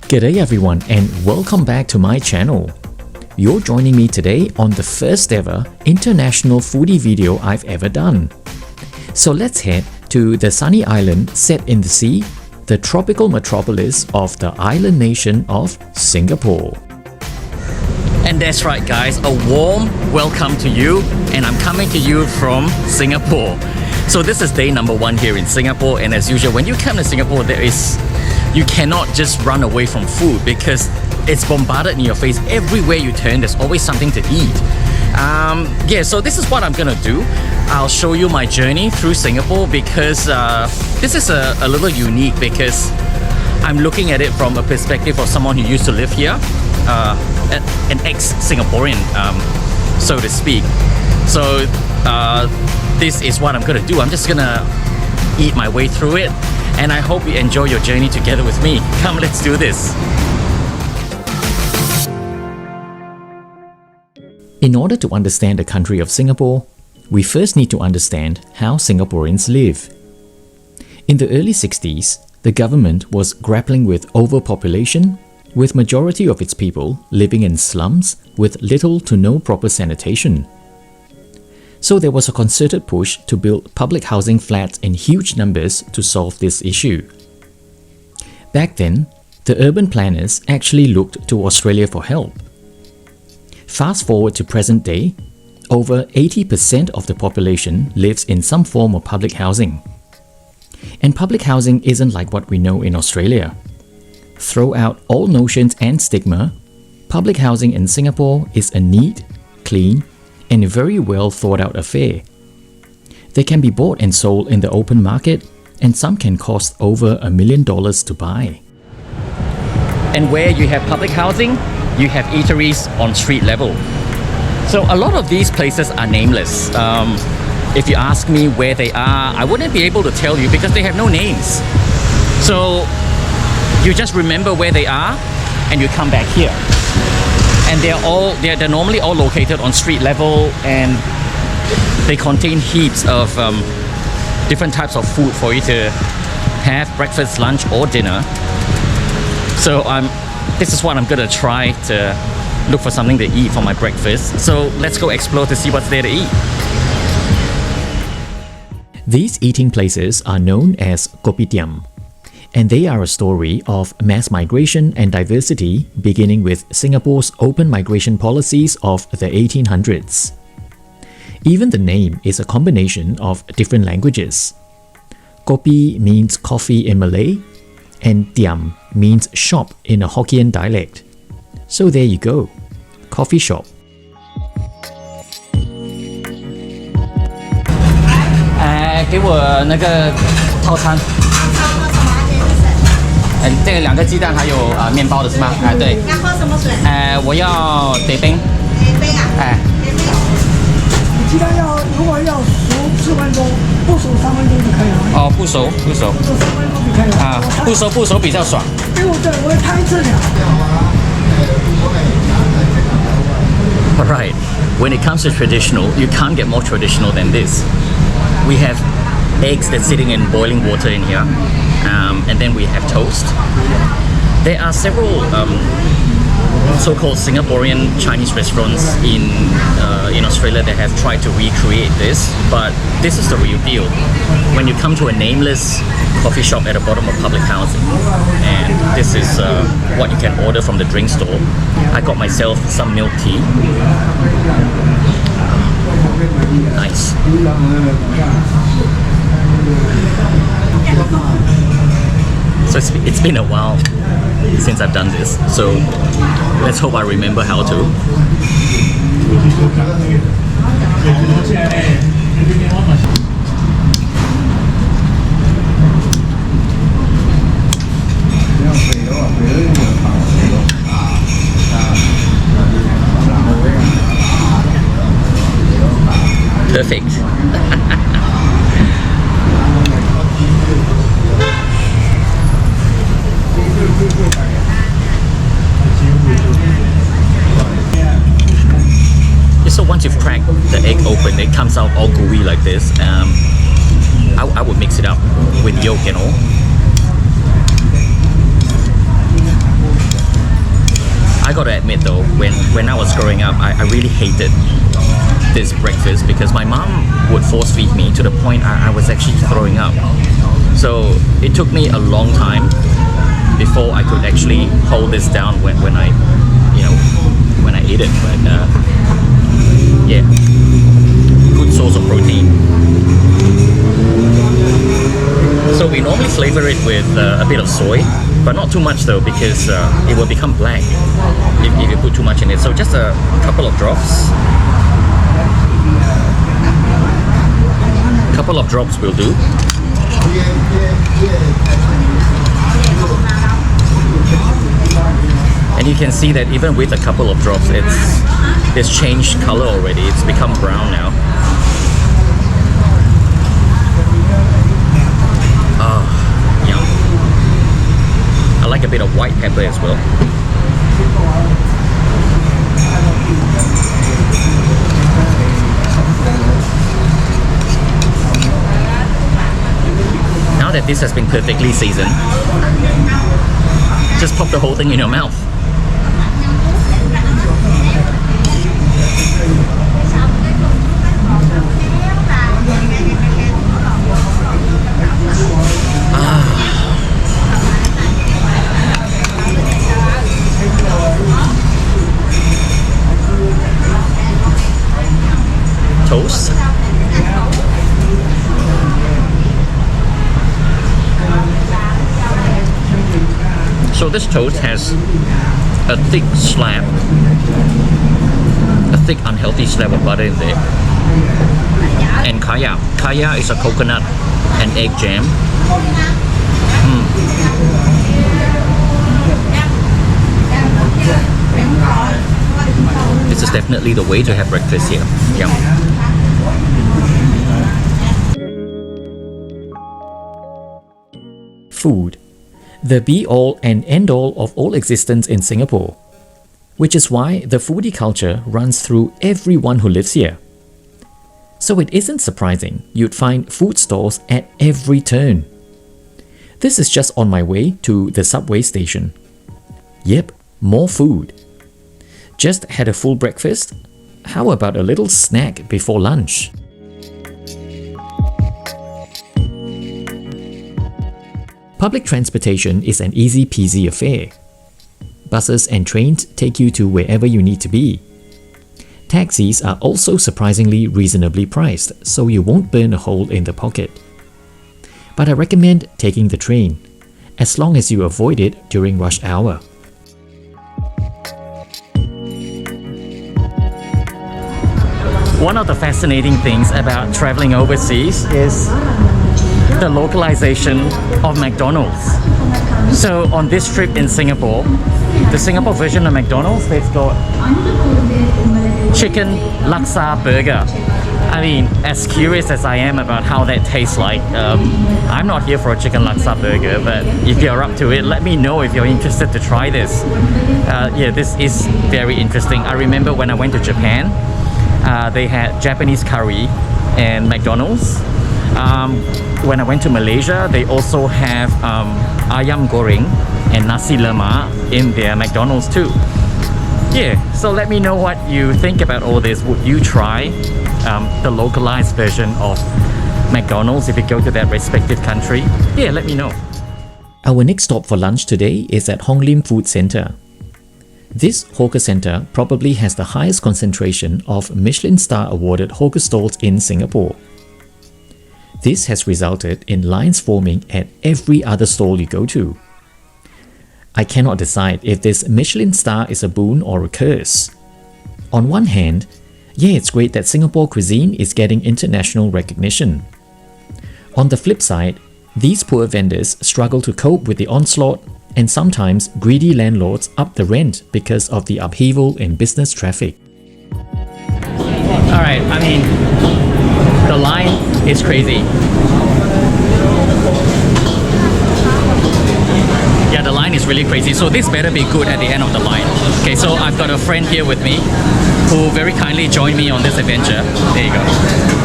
G'day everyone and welcome back to my channel. You're joining me today on the first ever international foodie video I've ever done. So let's head to the sunny island set in the sea, the tropical metropolis of the island nation of Singapore. And that's right guys, a warm welcome to you, and I'm coming to you from Singapore. So this is day number 1 here in Singapore, and as usual when you come to Singapore you cannot just run away from food because it's bombarded in your face. Everywhere you turn there's always something to eat. So this is what I'm gonna do. I'll show you my journey through Singapore because this is a little unique because I'm looking at it from a perspective of someone who used to live here, an ex-Singaporean, so to speak. So this is what I'm gonna do. I'm just gonna eat my way through it, and I hope you enjoy your journey together with me. Come, let's do this. In order to understand the country of Singapore, we first need to understand how Singaporeans live. In the early 60s, the government was grappling with overpopulation, with majority of its people living in slums with little to no proper sanitation. So there was a concerted push to build public housing flats in huge numbers to solve this issue. Back then, the urban planners actually looked to Australia for help. Fast forward to present day, over 80% of the population lives in some form of public housing. And public housing isn't like what we know in Australia. Throw out all notions and stigma, public housing in Singapore is a neat, clean, and a very well thought out affair. They can be bought and sold in the open market, and some can cost over $1 million to buy. And where you have public housing, you have eateries on street level. So a lot of these places are nameless. If you ask me where they are, I wouldn't be able to tell you because they have no names. So you just remember where they are and you come back here. And they're normally all located on street level, and they contain heaps of different types of food for you to have breakfast, lunch or dinner. So this is what I'm gonna try to look for something to eat for my breakfast. So let's go explore to see what's there to eat. These eating places are known as KOPITIAM, and they are a story of mass migration and diversity beginning with Singapore's open migration policies of the 1800s. Even the name is a combination of different languages. Kopi means coffee in Malay, and Tiam means shop in a Hokkien dialect. So there you go, coffee shop. 给我那个套餐。这个2个鸡蛋还有面包的是吗？对。要喝什么水？我要北冰。北冰啊？鸡蛋如果要熟4分钟，不熟3分钟就可以了。哦，不熟。不熟3分钟就可以了。啊，不熟比较爽。对，我也太质量。Alright, when it comes to traditional, you can't get more traditional than this. We have eggs that's sitting in boiling water in here, and then we have toast. There are several so-called Singaporean Chinese restaurants in Australia that have tried to recreate this, but this is the real deal. When you come to a nameless coffee shop at the bottom of public housing, and this is what you can order from the drink store. I got myself some milk tea. Nice. So it's been a while since I've done this, so let's hope I remember how to. Perfect. So once you've cracked the egg open, it comes out all gooey like this. I would mix it up with yolk and all. got to admit though, when I was growing up, I really hated this breakfast because my mom would force feed me to the point I was actually throwing up. So it took me a long time before I could actually hold this down when I ate it. But yeah, good source of protein. So we normally flavor it with a bit of soy, but not too much though, because it will become black if you put too much in it. So just a couple of drops. Couple of drops will do. And you can see that even with a couple of drops, it's changed color already. It's become brown now. Yum. I like a bit of white pepper as well. Now that this has been perfectly seasoned, just pop the whole thing in your mouth. Toast. So this toast has a thick slab, a thick unhealthy slab of butter in there, and kaya. Kaya is a coconut and egg jam. This is definitely the way to have breakfast here. Yum. Food, the be-all and end-all of all existence in Singapore, which is why the foodie culture runs through everyone who lives here. So it isn't surprising you'd find food stalls at every turn. This is just on my way to the subway station. Yep, more food. Just had a full breakfast? How about a little snack before lunch? Public transportation is an easy-peasy affair. Buses and trains take you to wherever you need to be. Taxis are also surprisingly reasonably priced, so you won't burn a hole in the pocket. But I recommend taking the train, as long as you avoid it during rush hour. One of the fascinating things about traveling overseas is the localization of McDonald's. So on this trip in Singapore, the Singapore version of McDonald's, they've got chicken laksa burger. I mean, as curious as I am about how that tastes like, I'm not here for a chicken laksa burger, but if you're up to it, let me know if you're interested to try this. Yeah, this is very interesting. I remember when I went to Japan, they had Japanese curry and McDonald's. When I went to Malaysia, they also have ayam goreng and nasi lemak in their McDonald's too. Yeah, so let me know what you think about all this. Would you try the localized version of McDonald's if you go to that respective country? Yeah, let me know. Our next stop for lunch today is at Hong Lim Food Centre. This hawker centre probably has the highest concentration of Michelin star awarded hawker stalls in Singapore. This has resulted in lines forming at every other stall you go to. I cannot decide if this Michelin star is a boon or a curse. On one hand, yeah, it's great that Singapore cuisine is getting international recognition. On the flip side, these poor vendors struggle to cope with the onslaught, and sometimes greedy landlords up the rent because of the upheaval in business traffic. Alright, I mean, the line is crazy. Yeah, the line is really crazy, so this better be good at the end of the line. Okay, so I've got a friend here with me who very kindly joined me on this adventure. There you go.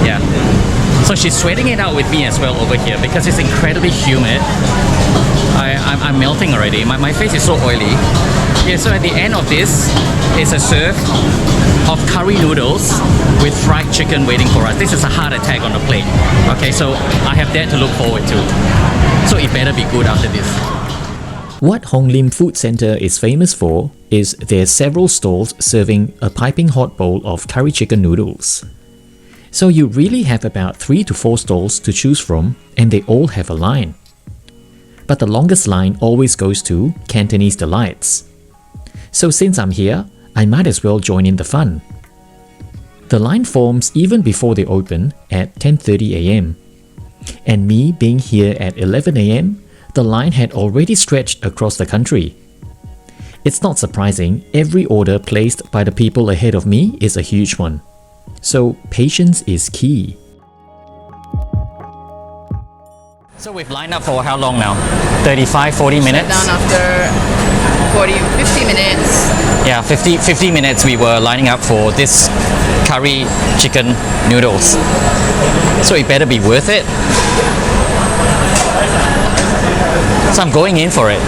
Yeah. So she's sweating it out with me as well over here because it's incredibly humid. I'm melting already. My face is so oily. Yeah, so at the end of this is a serve of curry noodles with fried chicken waiting for us. This is a heart attack on the plate. Okay, so I have that to look forward to. So it better be good after this. What Hong Lim Food Centre is famous for is their several stalls serving a piping hot bowl of curry chicken noodles. So you really have about 3 to 4 stalls to choose from, and they all have a line. But the longest line always goes to Cantonese Delights. So since I'm here, I might as well join in the fun. The line forms even before they open at 10:30 AM. And me being here at 11 AM, the line had already stretched across the country. It's not surprising, every order placed by the people ahead of me is a huge one. So patience is key. So we've lined up for how long now? 35, 40 minutes? Down after 40, 50 minutes. Yeah, 50 minutes we were lining up for this curry chicken noodles. So it better be worth it. So I'm going in for it.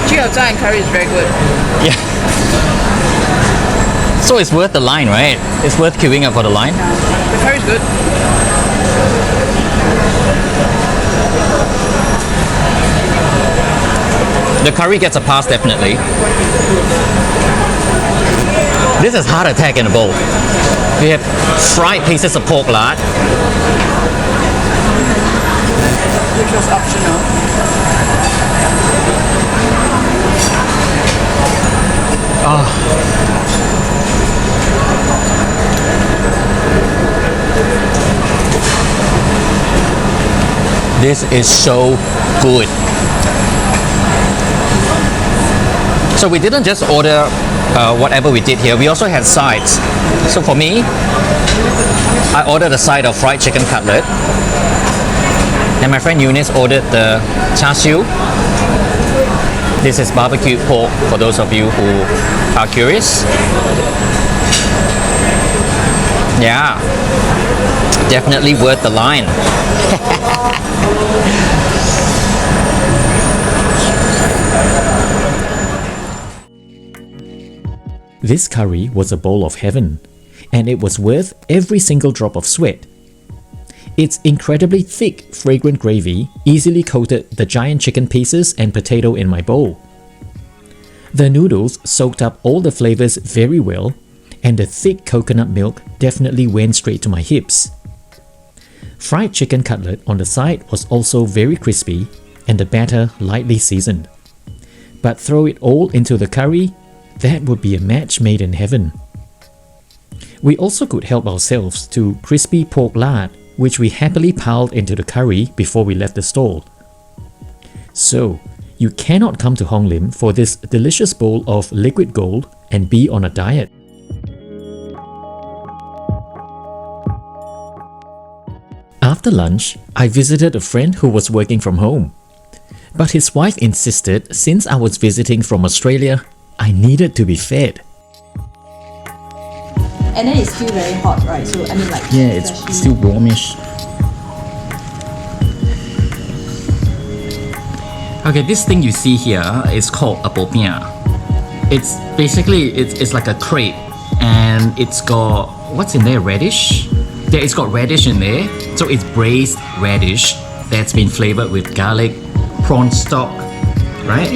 Jiaozhan curry is very good. Yeah. So it's worth the line, right? It's worth queuing up for the line. The curry is good. The curry gets a pass definitely. This is heart attack in a bowl. We have fried pieces of pork lard. Which was optional. This is so good. So we didn't just order whatever we did here. We also had sides. So for me, I ordered a side of fried chicken cutlet. And my friend Eunice ordered the char siu. This is barbecued pork for those of you who are curious. Yeah, definitely worth the line. This curry was a bowl of heaven, and it was worth every single drop of sweat. Its incredibly thick, fragrant gravy easily coated the giant chicken pieces and potato in my bowl. The noodles soaked up all the flavors very well, and the thick coconut milk definitely went straight to my hips. Fried chicken cutlet on the side was also very crispy, and the batter lightly seasoned. But throw it all into the curry, that would be a match made in heaven. We also could help ourselves to crispy pork lard, which we happily piled into the curry before we left the stall. So, you cannot come to Hong Lim for this delicious bowl of liquid gold and be on a diet. After lunch, I visited a friend who was working from home. But his wife insisted since I was visiting from Australia, I needed to be fed. And then it's still very hot, right? So I mean like Yeah, it's still warmish. Okay, this thing you see here is called a Popiah. It's basically, it's like a crepe, and it's got, what's in there, radish? Yeah, it's got radish in there. So it's braised radish that's been flavored with garlic, prawn stock, right?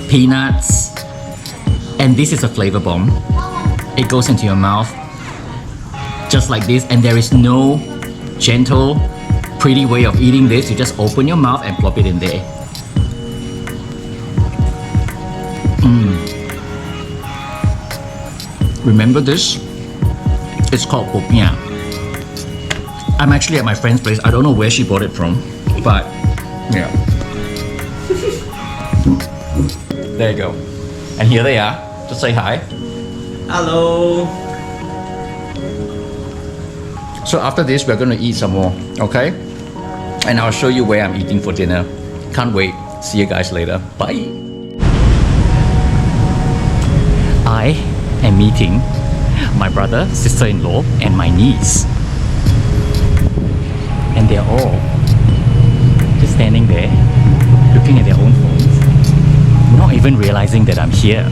Peanuts. And this is a flavor bomb. It goes into your mouth just like this, and there is no gentle, pretty way of eating this. You just open your mouth and plop it in there. Remember this? It's called Popiah. I'm actually at my friend's place. I don't know where she bought it from, but yeah. There you go. And here they are. Just say hi. Hello. So after this, we're going to eat some more, okay? And I'll show you where I'm eating for dinner. Can't wait. See you guys later. Bye. I am meeting my brother, sister-in-law, and my niece. And they're all just standing there, looking at their own phones, not even realizing that I'm here.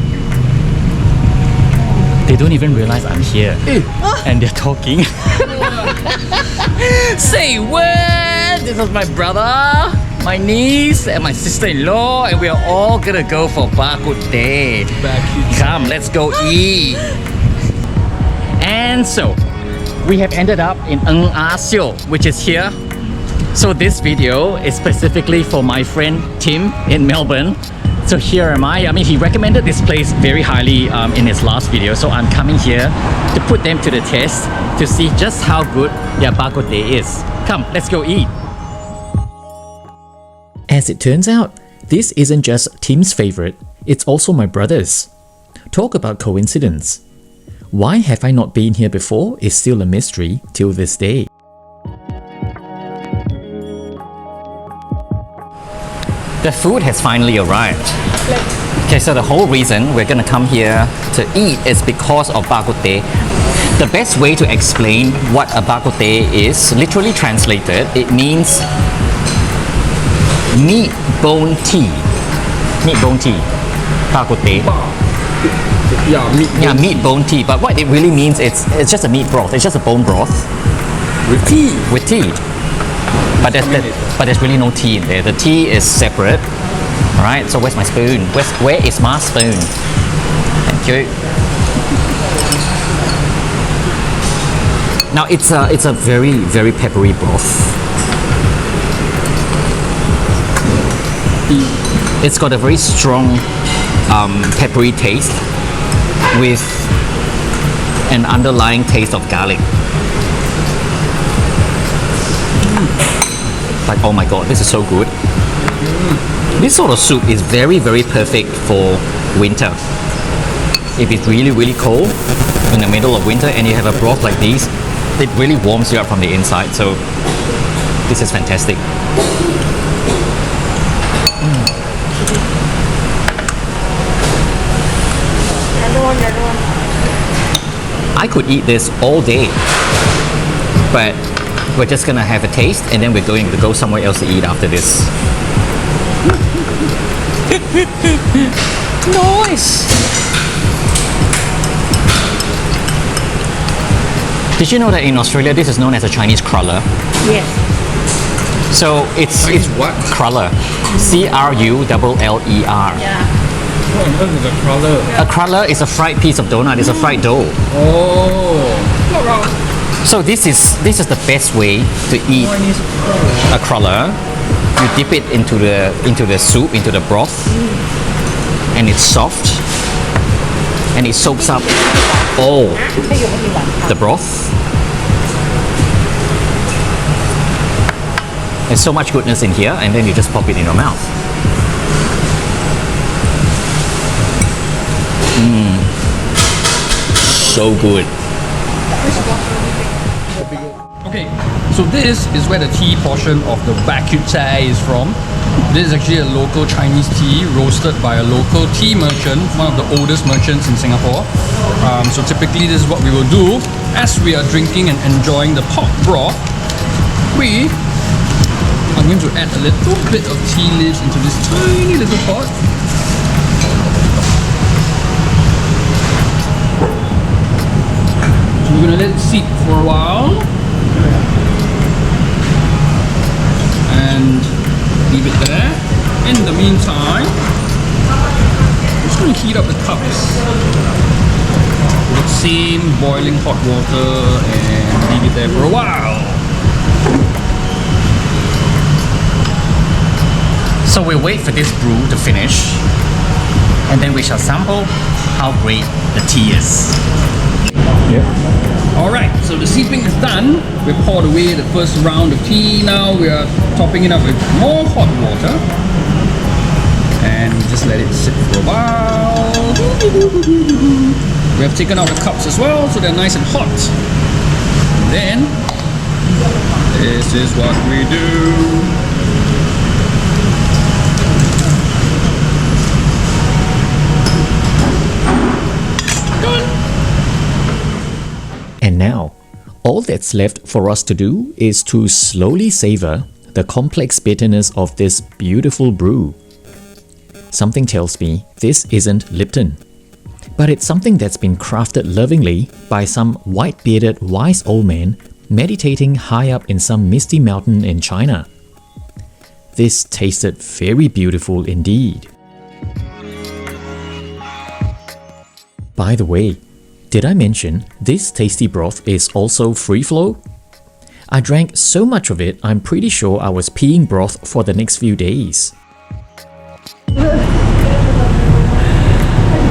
They don't even realize I'm here. And they're talking. Say what? This is my brother, my niece, and my sister-in-law, and we are all gonna go for Bak Kut Teh. Come, let's go eat. And so, we have ended up in Ah Sio, which is here. So this video is specifically for my friend Tim in Melbourne. So here am I. I mean, he recommended this place very highly in his last video. So I'm coming here to put them to the test to see just how good their Bak Kut Teh is. Come, let's go eat. As it turns out, this isn't just Tim's favorite, it's also my brother's. Talk about coincidence. Why have I not been here before is still a mystery till this day. The food has finally arrived. Okay, so the whole reason we're gonna come here to eat is because of Bak Kut Teh. The best way to explain what a Bak Kut Teh is, literally translated, it means meat bone tea. Meat bone tea. Bak Kut Teh. Yeah, meat bone tea. But what it really means, it's just a meat broth. It's just a bone broth. With tea. With tea. But there's really no tea in there. The tea is separate. Alright, so where's my spoon? Where is my spoon? Thank you. Now it's a very, very peppery broth. It's got a very strong peppery taste with an underlying taste of garlic. Like, oh my god, this is so good. This sort of soup is very, very perfect for winter. If it's really, really cold in the middle of winter and you have a broth like this, it really warms you up from the inside. So this is fantastic. I could eat this all day, but we're just gonna have a taste and then we're going to go somewhere else to eat after this. Nice! Did you know that in Australia this is known as a Chinese cruller? Yes. So it's what? cruller. C-R-U-L-L-E-R. Yeah. What on earth is a cruller? A cruller is a fried piece of donut. It's a fried dough. Oh. Not wrong. So this is the best way to eat a cruller. You dip it into the soup, into the broth, and it's soft, and it soaks up all the broth. There's so much goodness in here, and then you just pop it in your mouth. So good. Okay, so this is where the tea portion of the Bak Kut Teh is from. This is actually a local Chinese tea roasted by a local tea merchant, one of the oldest merchants in Singapore. So typically this is what we will do as we are drinking and enjoying the pork broth. We are going to add a little bit of tea leaves into this tiny little pot. So we're going to let it sit for a while. And leave it there. In the meantime, I'm just going to heat up the cups with the same boiling hot water and leave it there for a while. So we'll wait for this brew to finish, and then we shall sample how great the tea is. Alright, so the sipping is done. We poured away the first round of tea. Now we are topping it up with more hot water. And just let it sit for a while. We have taken out the cups as well, so they're nice and hot. And then, this is what we do. all that's left for us to do is to slowly savor the complex bitterness of this beautiful brew. Something tells me this isn't Lipton, but it's something that's been crafted lovingly by some white-bearded wise old man meditating high up in some misty mountain in China. This tasted very beautiful indeed. By the way, did I mention this tasty broth is also free flow? I drank so much of it, I'm pretty sure I was peeing broth for the next few days.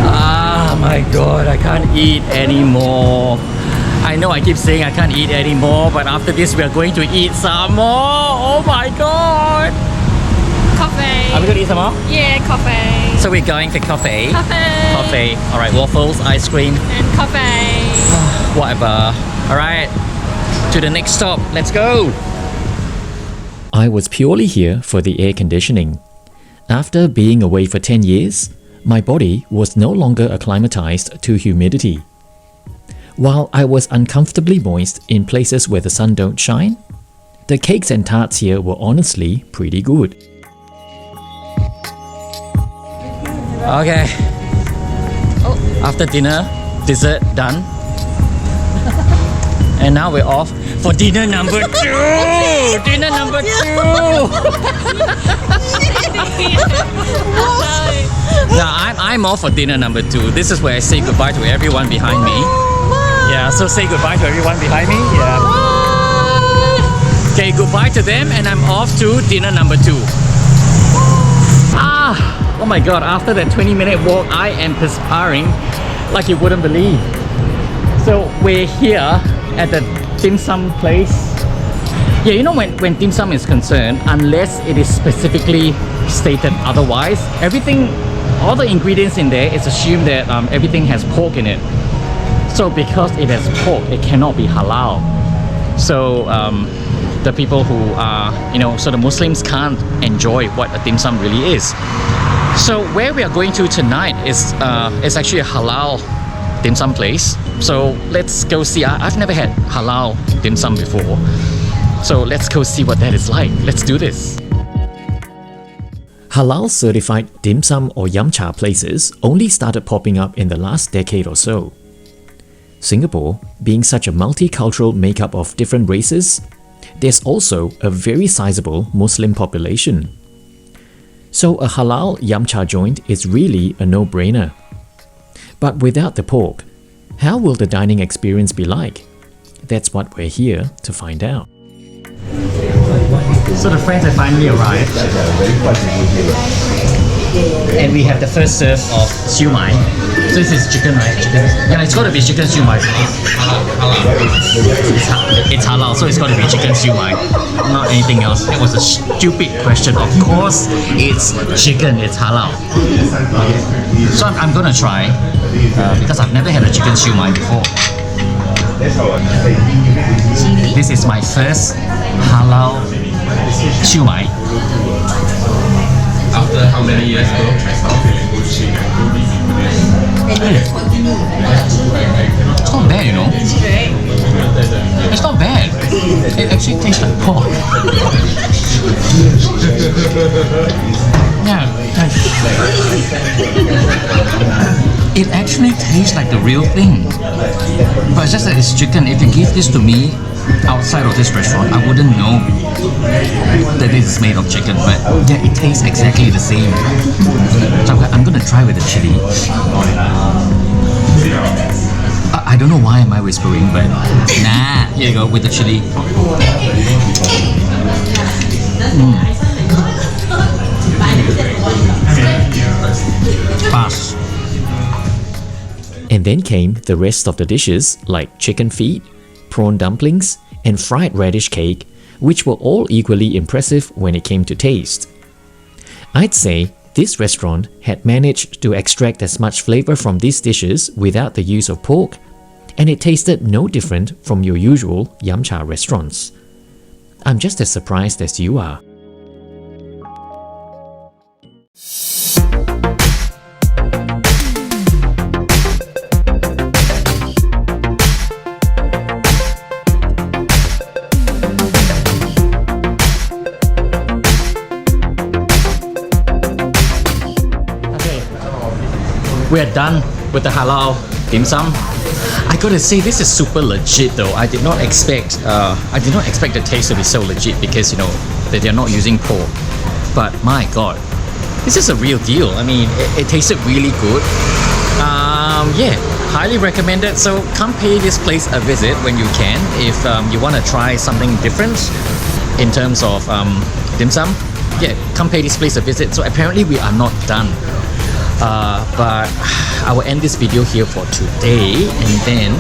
Ah, my god, I can't eat anymore. I know I keep saying I can't eat anymore, but after this we are going to eat some more. Oh my god. Coffee. Are we going to eat some more? Yeah, coffee. So we're going for coffee. Coffee. Coffee. Alright, waffles, ice cream, And coffee. whatever. Alright, to the next stop. Let's go. I was purely here for the air conditioning. After being away for 10 years, my body was no longer acclimatized to humidity. While I was uncomfortably moist in places where the sun don't shine, the cakes and tarts here were honestly pretty good. Okay. After dinner, dessert done. And now we're off for dinner number 2. Dinner number 2. Now I'm off for dinner number 2. This is where I say goodbye to everyone behind me. Yeah, so say goodbye to everyone behind me. Yeah. Okay, goodbye to them, and I'm off to dinner number 2. Oh my god, after that 20-minute walk, I am perspiring like you wouldn't believe. So we're here at the dim sum place. Yeah, you know when dim sum is concerned, unless it is specifically stated otherwise, everything, all the ingredients in there is assumed that everything has pork in it. So because it has pork, it cannot be halal. So the people who are, so the Muslims can't enjoy what a dim sum really is. So where we are going to tonight is actually a halal dim sum place. So let's go see. I've never had halal dim sum before. So let's go see what that is like. Let's do this. Halal certified dim sum or yum cha places only started popping up in the last decade or so. Singapore, being such a multicultural makeup of different races, there's also a very sizable Muslim population. So a halal yum cha joint is really a no-brainer. But without the pork, how will the dining experience be like? That's what we're here to find out. So the friends have finally arrived. And we have the first serve of siu mai. So this is chicken, right? Chicken. Yeah, it's got to be chicken siu mai. It's halal, so it's got to be chicken siu mai, not anything else. That was a stupid question. Of course, it's chicken. It's halal. So I'm gonna try because I've never had a chicken siu mai before. This is my first halal siu mai. After how many years ago? It's not bad, It's not bad. It actually tastes like pork. Yeah. It actually tastes like the real thing. But it's just that it's chicken. If you give this to me outside of this restaurant, I wouldn't know that this is made of chicken, but yeah, it tastes exactly the same. So I'm gonna try with the chili. I don't know why am I whispering, but nah, here you go with the chili. Pass. And then came the rest of the dishes like chicken feet, prawn dumplings, and fried radish cake, which were all equally impressive when it came to taste. I'd say this restaurant had managed to extract as much flavor from these dishes without the use of pork, and it tasted no different from your usual yum cha restaurants. I'm just as surprised as you are. we're done with the halal dim sum. I gotta say, this is super legit though. I did not expect the taste to be so legit because you know that they're not using pork. But my god, this is a real deal. I mean, it tasted really good. Yeah, highly recommended. So come pay this place a visit when you can if you want to try something different in terms of dim sum. Yeah, come pay this place a visit. So apparently we are not done. But I will end this video here for today, and then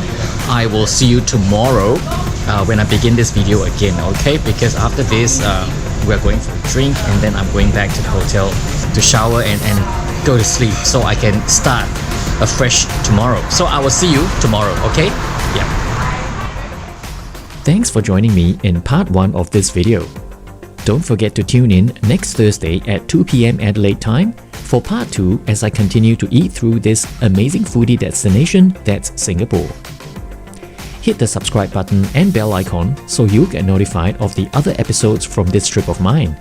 I will see you tomorrow when I begin this video again, okay? Because after this, we're going for a drink, and then I'm going back to the hotel to shower and go to sleep so I can start afresh tomorrow. So I will see you tomorrow, okay? Yeah. Thanks for joining me in part 1 of this video. Don't forget to tune in next Thursday at 2 p.m. Adelaide time for part 2 as I continue to eat through this amazing foodie destination that's Singapore. Hit the subscribe button and bell icon so you'll get notified of the other episodes from this trip of mine.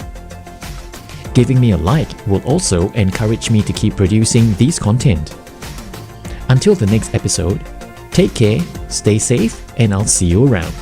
Giving me a like will also encourage me to keep producing these content. Until the next episode, take care, stay safe, and I'll see you around.